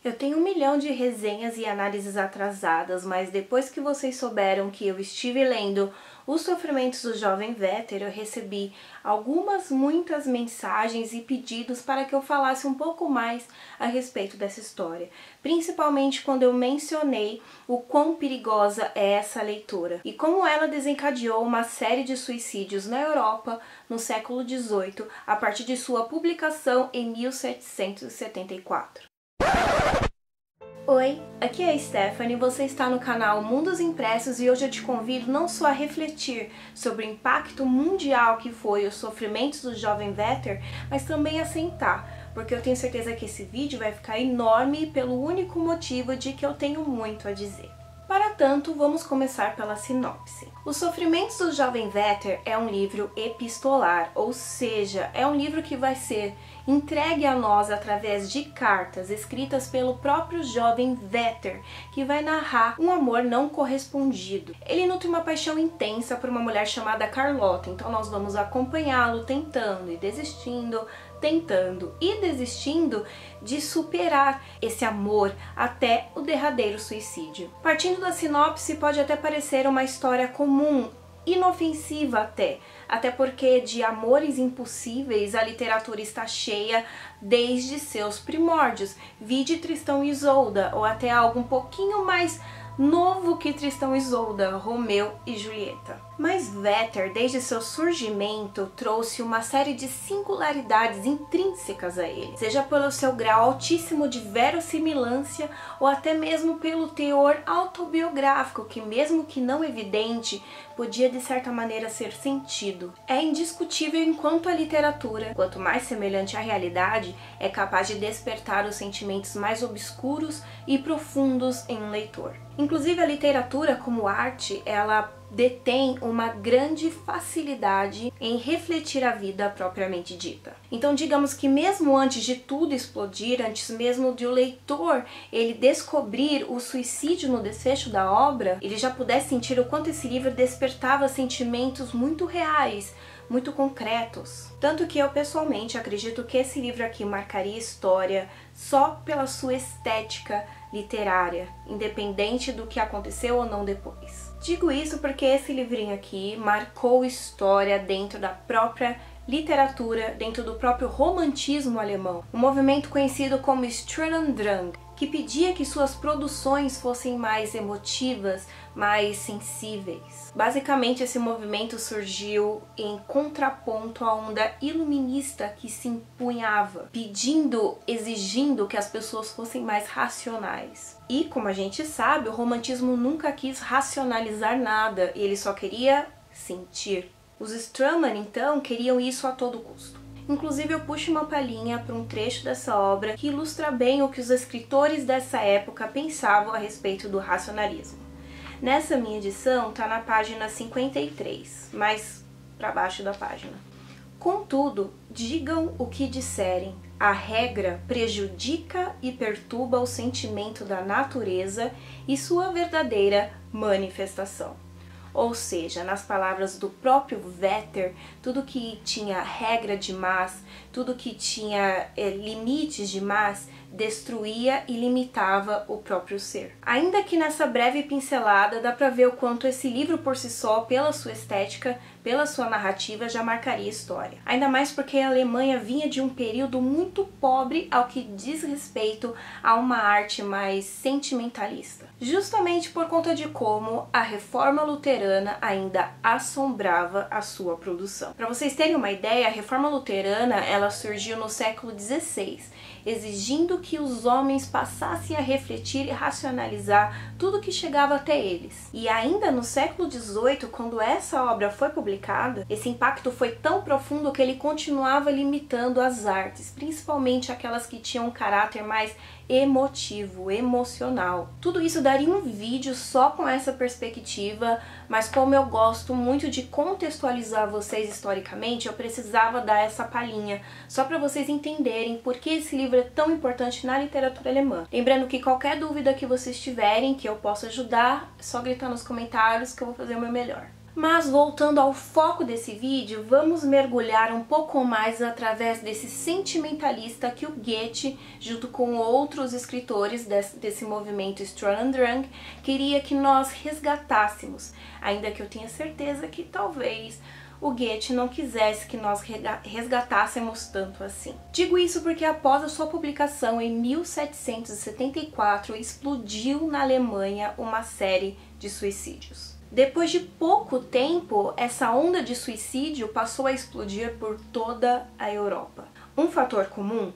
Eu tenho 1 milhão de resenhas e análises atrasadas, mas depois que vocês souberam que eu estive lendo Os Sofrimentos do Jovem Werther, eu recebi muitas mensagens e pedidos para que eu falasse um pouco mais a respeito dessa história, principalmente quando eu mencionei o quão perigosa é essa leitura e como ela desencadeou uma série de suicídios na Europa no século XVIII, a partir de sua publicação em 1774. Oi, aqui é a Stephanie, você está no canal Mundos Impressos e hoje eu te convido não só a refletir sobre o impacto mundial que foi os sofrimentos do jovem Werther, mas também a sentar, porque eu tenho certeza que esse vídeo vai ficar enorme pelo único motivo de que eu tenho muito a dizer. Para tanto, vamos começar pela sinopse. Os Sofrimentos do Jovem Werther é um livro epistolar, ou seja, é um livro que vai ser entregue a nós através de cartas escritas pelo próprio jovem Werther, que vai narrar um amor não correspondido. Ele nutre uma paixão intensa por uma mulher chamada Carlotta, então nós vamos acompanhá-lo tentando e desistindo de superar esse amor até o derradeiro suicídio. Partindo da sinopse, pode até parecer uma história comum, inofensiva até porque de amores impossíveis a literatura está cheia desde seus primórdios. Vide Tristão e Isolda, ou até algo um pouquinho mais novo que Tristão e Isolda, Romeu e Julieta. Mas Werther, desde seu surgimento, trouxe uma série de singularidades intrínsecas a ele, seja pelo seu grau altíssimo de verossimilância ou até mesmo pelo teor autobiográfico, que mesmo que não evidente, podia de certa maneira ser sentido. É indiscutível enquanto a literatura, quanto mais semelhante à realidade, é capaz de despertar os sentimentos mais obscuros e profundos em um leitor. Inclusive a literatura como arte, ela detém uma grande facilidade em refletir a vida propriamente dita. Então digamos que mesmo antes de tudo explodir, antes mesmo de o leitor ele descobrir o suicídio no desfecho da obra, ele já pudesse sentir o quanto esse livro despertava sentimentos muito reais, muito concretos. Tanto que eu pessoalmente acredito que esse livro aqui marcaria história só pela sua estética literária, independente do que aconteceu ou não depois. Digo isso porque esse livrinho aqui marcou história dentro da própria literatura, dentro do próprio romantismo alemão, um movimento conhecido como Stundendrang, que pedia que suas produções fossem mais emotivas, mais sensíveis. Basicamente, esse movimento surgiu em contraponto à onda iluminista que se empunhava, exigindo que as pessoas fossem mais racionais. E, como a gente sabe, o romantismo nunca quis racionalizar nada, ele só queria sentir. Os Straumann, então, queriam isso a todo custo. Inclusive eu puxo uma palhinha para um trecho dessa obra que ilustra bem o que os escritores dessa época pensavam a respeito do racionalismo. Nessa minha edição está na página 53, mais para baixo da página. Contudo, digam o que disserem, a regra prejudica e perturba o sentimento da natureza e sua verdadeira manifestação. Ou seja, nas palavras do próprio Werther, tudo que tinha regra demais, tudo que tinha limites demais, destruía e limitava o próprio ser. Ainda que nessa breve pincelada dá para ver o quanto esse livro por si só, pela sua estética, pela sua narrativa, já marcaria história. Ainda mais porque a Alemanha vinha de um período muito pobre ao que diz respeito a uma arte mais sentimentalista. Justamente por conta de como a Reforma Luterana ainda assombrava a sua produção. Para vocês terem uma ideia, a Reforma Luterana ela surgiu no século XVI, exigindo que os homens passassem a refletir e racionalizar tudo que chegava até eles. E ainda no século XVIII, quando essa obra foi publicada, esse impacto foi tão profundo que ele continuava limitando as artes, principalmente aquelas que tinham um caráter mais emotivo, emocional. Tudo isso daria um vídeo só com essa perspectiva, mas como eu gosto muito de contextualizar vocês historicamente, eu precisava dar essa palhinha, só para vocês entenderem por que esse livro é tão importante na literatura alemã. Lembrando que qualquer dúvida que vocês tiverem, que eu possa ajudar, é só gritar nos comentários que eu vou fazer o meu melhor. Mas voltando ao foco desse vídeo, vamos mergulhar um pouco mais através desse sentimentalista que o Goethe, junto com outros escritores desse movimento Sturm und Drang, queria que nós resgatássemos, ainda que eu tenha certeza que talvez o Goethe não quisesse que nós resgatássemos tanto assim. Digo isso porque após a sua publicação em 1774, explodiu na Alemanha uma série de suicídios. Depois de pouco tempo, essa onda de suicídio passou a explodir por toda a Europa. Um fator comum: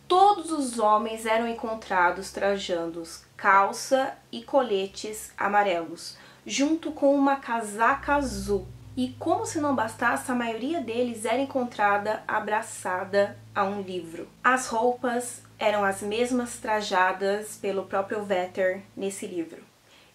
todos os homens eram encontrados trajando calça e coletes amarelos, junto com uma casaca azul. E como se não bastasse, a maioria deles era encontrada abraçada a um livro. As roupas eram as mesmas trajadas pelo próprio Werther nesse livro.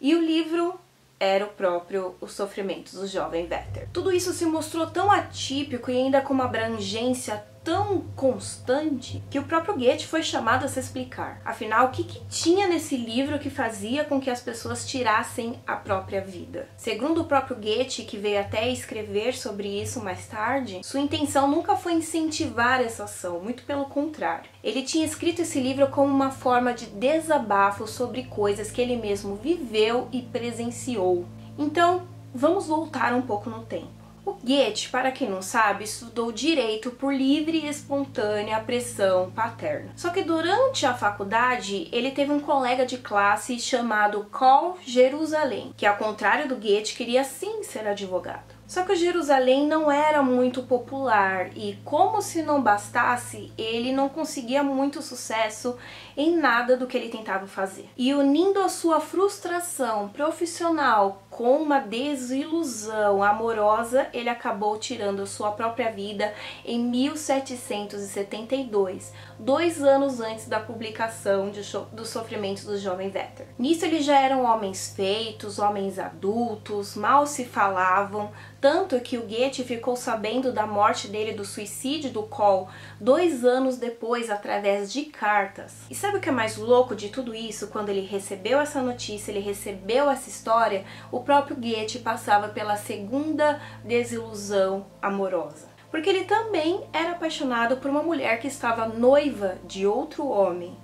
E o livro era o próprio Os Sofrimentos do Jovem Werther. Tudo isso se mostrou tão atípico e ainda com uma abrangência tão constante que o próprio Goethe foi chamado a se explicar. Afinal, o que tinha nesse livro que fazia com que as pessoas tirassem a própria vida? Segundo o próprio Goethe, que veio até escrever sobre isso mais tarde, sua intenção nunca foi incentivar essa ação, muito pelo contrário. Ele tinha escrito esse livro como uma forma de desabafo sobre coisas que ele mesmo viveu e presenciou. Então, vamos voltar um pouco no tempo. O Goethe, para quem não sabe, estudou direito por livre e espontânea pressão paterna. Só que durante a faculdade, ele teve um colega de classe chamado Karl Jerusalem, que ao contrário do Goethe, queria sim ser advogado. Só que o Jerusalem não era muito popular e, como se não bastasse, ele não conseguia muito sucesso em nada do que ele tentava fazer. E unindo a sua frustração profissional com uma desilusão amorosa, ele acabou tirando a sua própria vida em 1772, 2 anos antes da publicação dos Sofrimentos do Jovem Werther. Nisso eles já eram homens feitos, homens adultos, mal se falavam, tanto que o Goethe ficou sabendo da morte dele, do suicídio do Karl, 2 anos depois, através de cartas. E sabe o que é mais louco de tudo isso? Quando ele recebeu essa notícia, ele recebeu essa história, o próprio Goethe passava pela segunda desilusão amorosa. Porque ele também era apaixonado por uma mulher que estava noiva de outro homem.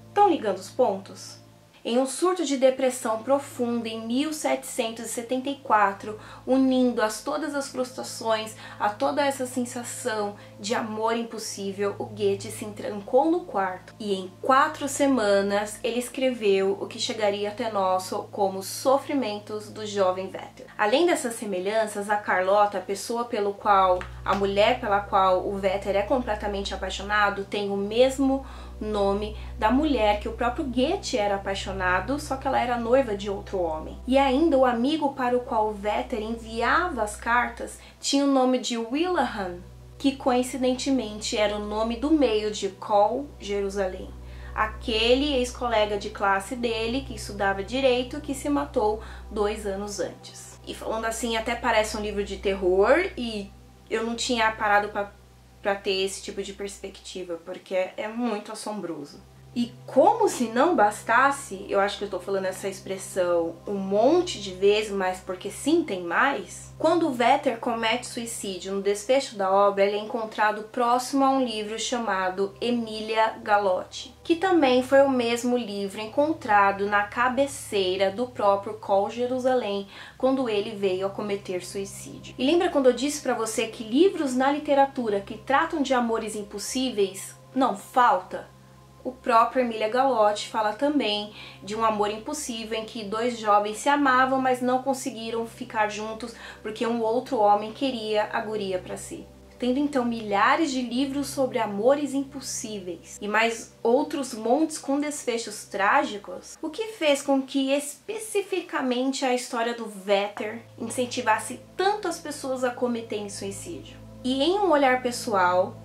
Estão ligando os pontos? Em um surto de depressão profunda em 1774, unindo todas as frustrações a toda essa sensação de amor impossível, o Goethe se trancou no quarto e em 4 semanas ele escreveu o que chegaria até nós como Sofrimentos do Jovem Werther. Além dessas semelhanças, a Carlota, a mulher pela qual o Werther é completamente apaixonado, tem o mesmo nome da mulher que o próprio Goethe era apaixonado, só que ela era noiva de outro homem. E ainda o amigo para o qual o Werther enviava as cartas tinha o nome de Wilhelm, que coincidentemente era o nome do meio de Karl Jerusalem, aquele ex-colega de classe dele que estudava direito que se matou 2 anos antes. E falando assim, até parece um livro de terror e eu não tinha parado para ter esse tipo de perspectiva, porque é muito assombroso. E como se não bastasse, eu acho que eu tô falando essa expressão um monte de vezes, mas porque sim, tem mais. Quando o Werther comete suicídio no desfecho da obra, ele é encontrado próximo a um livro chamado Emilia Galotti, que também foi o mesmo livro encontrado na cabeceira do próprio Karl Jerusalem quando ele veio a cometer suicídio. E lembra quando eu disse pra você que livros na literatura que tratam de amores impossíveis não falta? O próprio Emilia Galotti fala também de um amor impossível em que 2 jovens se amavam, mas não conseguiram ficar juntos porque um outro homem queria a guria para si. Tendo então milhares de livros sobre amores impossíveis e mais outros montes com desfechos trágicos, o que fez com que especificamente a história do Werther incentivasse tanto as pessoas a cometerem suicídio? E em um olhar pessoal,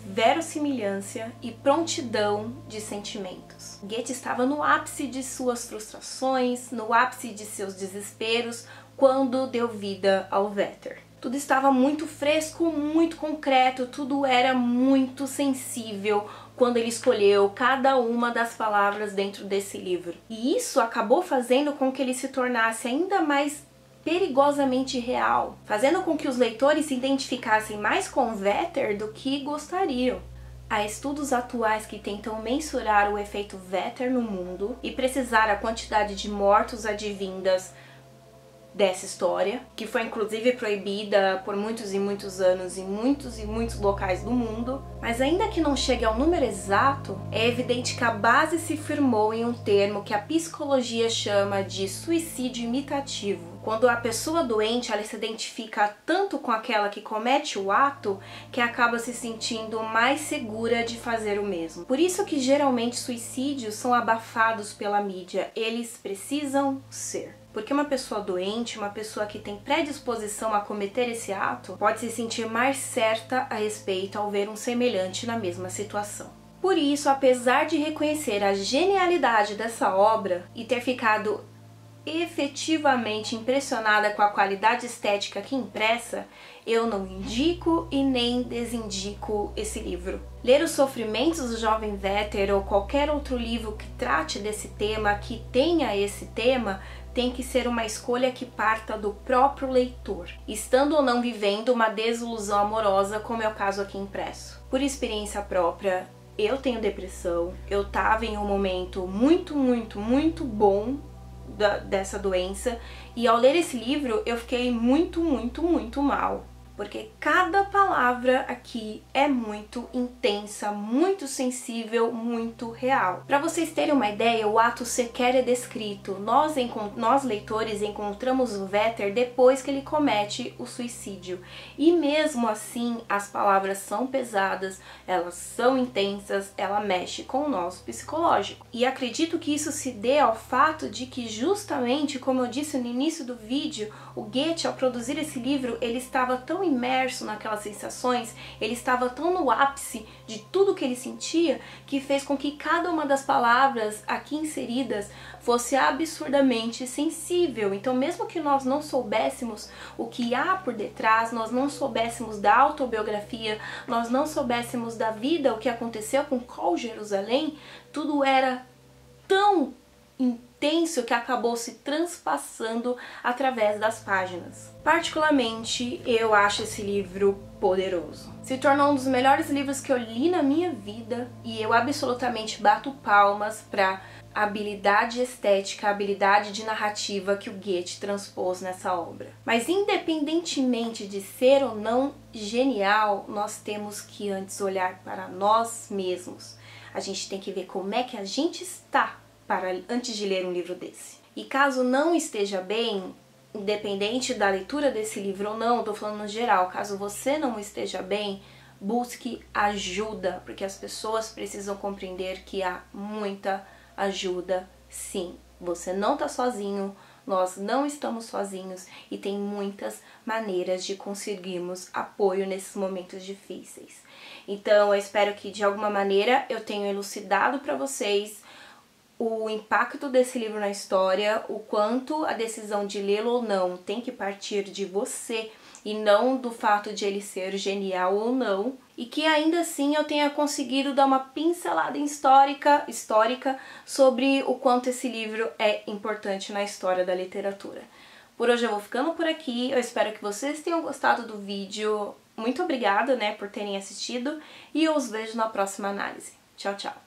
verossimilhança e prontidão de sentimentos. Goethe estava no ápice de suas frustrações, no ápice de seus desesperos, quando deu vida ao Werther. Tudo estava muito fresco, muito concreto, tudo era muito sensível quando ele escolheu cada uma das palavras dentro desse livro. E isso acabou fazendo com que ele se tornasse ainda mais perigosamente real, fazendo com que os leitores se identificassem mais com Vetter do que gostariam. Há estudos atuais que tentam mensurar o efeito Vetter no mundo e precisar a quantidade de mortos advindas dessa história, que foi inclusive proibida por muitos e muitos anos em muitos locais do mundo. Mas ainda que não chegue ao número exato, é evidente que a base se firmou em um termo que a psicologia chama de suicídio imitativo. Quando a pessoa doente ela se identifica tanto com aquela que comete o ato que acaba se sentindo mais segura de fazer o mesmo. Por isso que geralmente suicídios são abafados pela mídia, eles precisam ser. Porque uma pessoa doente, uma pessoa que tem predisposição a cometer esse ato, pode se sentir mais certa a respeito ao ver um semelhante na mesma situação. Por isso, apesar de reconhecer a genialidade dessa obra e ter ficado efetivamente impressionada com a qualidade estética aqui impressa, eu não indico e nem desindico esse livro. Ler Os Sofrimentos do Jovem Vetter ou qualquer outro livro que trate desse tema, que tenha esse tema, tem que ser uma escolha que parta do próprio leitor, estando ou não vivendo uma desilusão amorosa, como é o caso aqui impresso. Por experiência própria, eu tenho depressão, eu tava em um momento muito bom dessa doença, e ao ler esse livro eu fiquei muito mal. Porque cada palavra aqui é muito intensa, muito sensível, muito real. Para vocês terem uma ideia, o ato sequer é descrito. Nós leitores encontramos o Vetter depois que ele comete o suicídio. E mesmo assim, as palavras são pesadas, elas são intensas, ela mexe com o nosso psicológico. E acredito que isso se dê ao fato de que justamente, como eu disse no início do vídeo, o Goethe, ao produzir esse livro, ele estava tão imerso naquelas sensações, ele estava tão no ápice de tudo que ele sentia, que fez com que cada uma das palavras aqui inseridas fosse absurdamente sensível. Então, mesmo que nós não soubéssemos o que há por detrás, nós não soubéssemos da autobiografia, nós não soubéssemos da vida, o que aconteceu com Cole Jerusalém, tudo era tão intenso que acabou se transpassando através das páginas. Particularmente, eu acho esse livro poderoso. Se tornou um dos melhores livros que eu li na minha vida e eu absolutamente bato palmas para a habilidade estética, a habilidade de narrativa que o Goethe transpôs nessa obra. Mas independentemente de ser ou não genial, nós temos que antes olhar para nós mesmos. A gente tem que ver como é que a gente está antes de ler um livro desse. E caso não esteja bem, independente da leitura desse livro ou não, estou falando no geral, caso você não esteja bem, busque ajuda, porque as pessoas precisam compreender que há muita ajuda, sim. Você não está sozinho, nós não estamos sozinhos e tem muitas maneiras de conseguirmos apoio nesses momentos difíceis. Então, eu espero que de alguma maneira eu tenha elucidado para vocês o impacto desse livro na história, o quanto a decisão de lê-lo ou não tem que partir de você e não do fato de ele ser genial ou não, e que ainda assim eu tenha conseguido dar uma pincelada histórica sobre o quanto esse livro é importante na história da literatura. Por hoje eu vou ficando por aqui, eu espero que vocês tenham gostado do vídeo. Muito obrigada, por terem assistido e eu os vejo na próxima análise. Tchau, tchau!